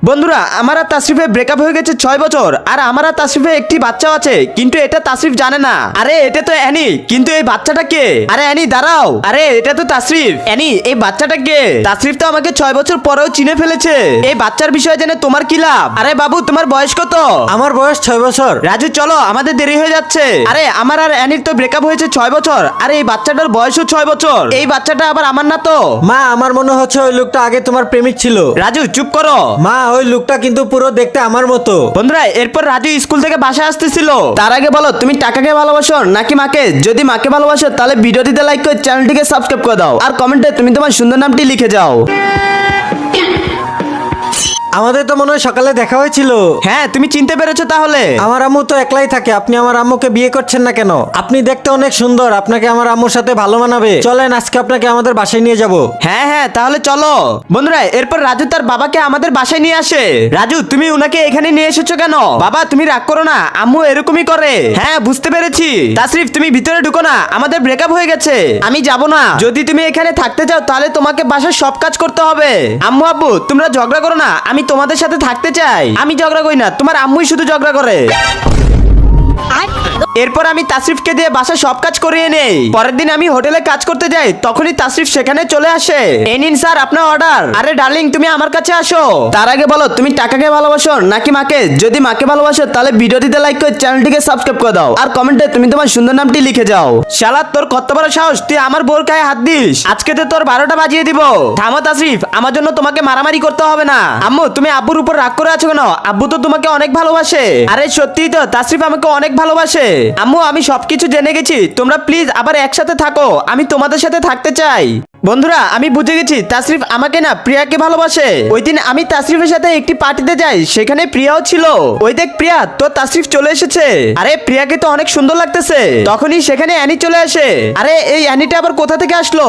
বন্ধুরা, আমার আর তাসরিফের ব্রেকআপ হয়ে গেছে 6 বছর, আর আমার আর তাসরিফের একটি বাচ্চাও আছে, কিন্তু এটা তাসরিফ জানে না। আরে এটা তো অ্যানি, কিন্তু এই বাচ্চাটা কে? আরে অ্যানি দাঁড়াও, আরে এটা তো তাসরিফ। অ্যানি, এই বাচ্চাটা কে? তাসরিফ তো আমাকে 6 বছর পরেও চিনে ফেলেছে। এই বাচ্চার বিষয়ে জেনে তোমার কি লাভ? আরে বাবু, তোমার বয়স কত? আমার বয়স 6 বছর। রাজু চলো, আমাদের দেরি হয়ে যাচ্ছে। আরে আমার আর অ্যানির তো ব্রেকআপ হয়েছে 6 বছর, আর এই বাচ্চাটার বয়সও 6 বছর। এই বাচ্চাটা আবার আমার না তো? মা, আমার মনে হচ্ছে ওই লোকটা আগে তোমার প্রেমিক ছিল। রাজু চুপ করো। মা, ওই লোকটা কিন্তু পুরো দেখতে আমার মতো। বন্ধুরা, এরপর রাজু স্কুল থেকে বাসায় আসতেছিল। তার আগে বলো, তুমি টাকাকে ভালোবাসো নাকি মাকে? যদি মাকে ভালোবাসো তাহলে ভিডিওটিতে লাইক করে চ্যানেলটিকে সাবস্ক্রাইব করে দাও, আর কমেন্টে তুমি তোমার সুন্দর নামটি লিখে যাও। আমাদের তো মনে হয় সকালে দেখা হয়েছিল। হ্যাঁ, তুমি চিনতে পেরেছো তাহলে? আমার আম্মু তো একলাই থাকে, আপনি আমার আম্মুকে বিয়ে করছেন না কেন? আপনি দেখতে অনেক সুন্দর, আপনাকে আমার আম্মুর সাথে ভালো মানাবে। চলেন আজকে আপনাকে আমাদের বাসায় নিয়ে যাব। হ্যাঁ হ্যাঁ, তাহলে চলো। বন্ধুরা, এরপর রাজু তার বাবাকে আমাদের বাসায় নিয়ে আসে। রাজু, তুমি উনাকে এখানে নিয়ে এসেছো কেন? বাবা তুমি রাগ করো না, আম্মু এরকমই করে। হ্যাঁ বুঝতে পেরেছি। তাসরিফ তুমি ভিতরে ঢুকো না, আমাদের ব্রেকআপ হয়ে গেছে। আমি যাব না। যদি তুমি এখানে থাকতে চাও তাহলে তোমাকে বাসার সব কাজ করতে হবে। আম্মু আব্বু তোমরা ঝগড়া করো না, আমি তোমাদের সাথে থাকতে চাই। আমি ঝগড়া করি না, তোমার আম্মুই শুধু ঝগড়া করে। এরপর আমি তাসরিফকে দিয়ে বাসা সব কাজ করিয়ে নেই। পরের দিন আমি হোটেলে কাজ করতে যাই, তখনই তাসরিফ সেখানে চলে আসে। এই নিন স্যার আপনার অর্ডার। আরে ডার্লিং, তুমি আমার কাছে আসো। তার আগে বলো, তুমি টাকাকে ভালোবাসো নাকি মাকে? যদি মাকে ভালোবাসো তাহলে ভিডিওটিতে লাইক করে চ্যানেলটিকে সাবস্ক্রাইব করে দাও, আর কমেন্টে তুমি তোমার সুন্দর নামটি লিখে যাও। শালা, তোর কত বড় সাহস, তুই আমার বোর গায়ে হাত দিস? আজকে তো তোর 12টা বাজিয়ে দিব। থামো তাসরিফ, আমার জন্য তোমাকে মারামারি করতে হবে না। আম্মু তুমি আব্বুর উপর রাগ করে আছো কেন? আব্বু তো তোমাকে অনেক ভালোবাসে। আরে সত্যিই তো, তাসরিফ আমাকে অনেক ভালোবাসে। আম্মু আমি সবকিছু জেনে গেছি, তোমরা প্লিজ আবার একসাথে থাকো, আমি তোমাদের সাথে থাকতে চাই। বন্ধুরা, আমি বুঝে গেছি তাসরিফ আমাকে না প্রিয়াকে ভালোবাসে। ওই দিন আমি তাসরিফের সাথে একটি পার্টিতে যাই, সেখানে প্রিয়াও ছিল। ওই দেখ প্রিয়া, তো তাসরিফ চলে এসেছে। আরে প্রিয়াকে তো অনেক সুন্দর লাগতেছে। তখনই সেখানে অ্যানি চলে আসে। আরে এই অ্যানিটা আবার কোথা থেকে আসলো?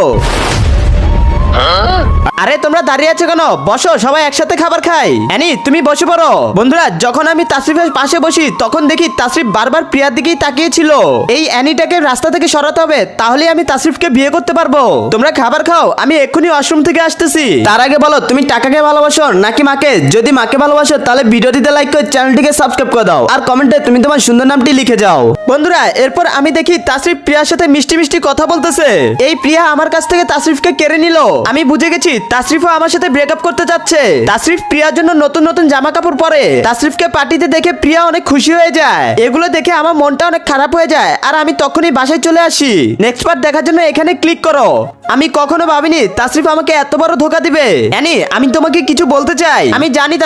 আরে তোমরা দাঁড়িয়ে আছো কেন? বসো, সবাই একসাথে খাবার খাই। অ্যানি তুমি বসে পড়ো। বন্ধুরা, যখন আমি তাসরিফের পাশে বসি তখন দেখি তাসরিফ বারবার প্রিয়ার দিকেই তাকিয়েছিল। এই অ্যানিটাকে রাস্তা থেকে সরাতে হবে, তাহলে আমি তাসরিফকে বিয়ে করতে পারবো। তোমরা খাবার খাও, আমি এক্ষুনি ওয়াশরুম থেকে আসতেছি। তার আগে বলো, তুমি টাকাকে ভালোবাসো নাকি মাকে? যদি মাকে ভালোবাসো তাহলে ভিডিওটিতে লাইক করে চ্যানেলটিকে সাবস্ক্রাইব করে দাও, আর কমেন্টে তুমি তোমার সুন্দর নামটি লিখে যাও। বন্ধুরা, এরপর আমি দেখি তাসরিফ প্রিয়ার সাথে মিষ্টি মিষ্টি কথা বলতেছে। এই প্রিয়া আমার কাছ থেকে তাসরিফকে কেড়ে নিল। আমি বুঝে গেছি তাসরিফও আমার সাথে ব্রেকআপ করতে যাচ্ছে। তাসরিফ প্রিয়ার জন্য নতুন নতুন জামা কাপড় পরে। তাসরিফকে পার্টিতে দেখে প্রিয়া অনেক খুশি হয়ে যায়। এগুলো দেখে আমার মনটা অনেক খারাপ হয়ে যায়, আর আমি তখনই বাসায় চলে আসি। নেক্সট পার্ট দেখার জন্য এখানে ক্লিক করো। আমি কখনো ভাবিনি তাসরিফ আমাকে এত বড় ধোকা দিবে। অ্যানি, আমি তোমাকে কিছু বলতে চাই। আমি জানি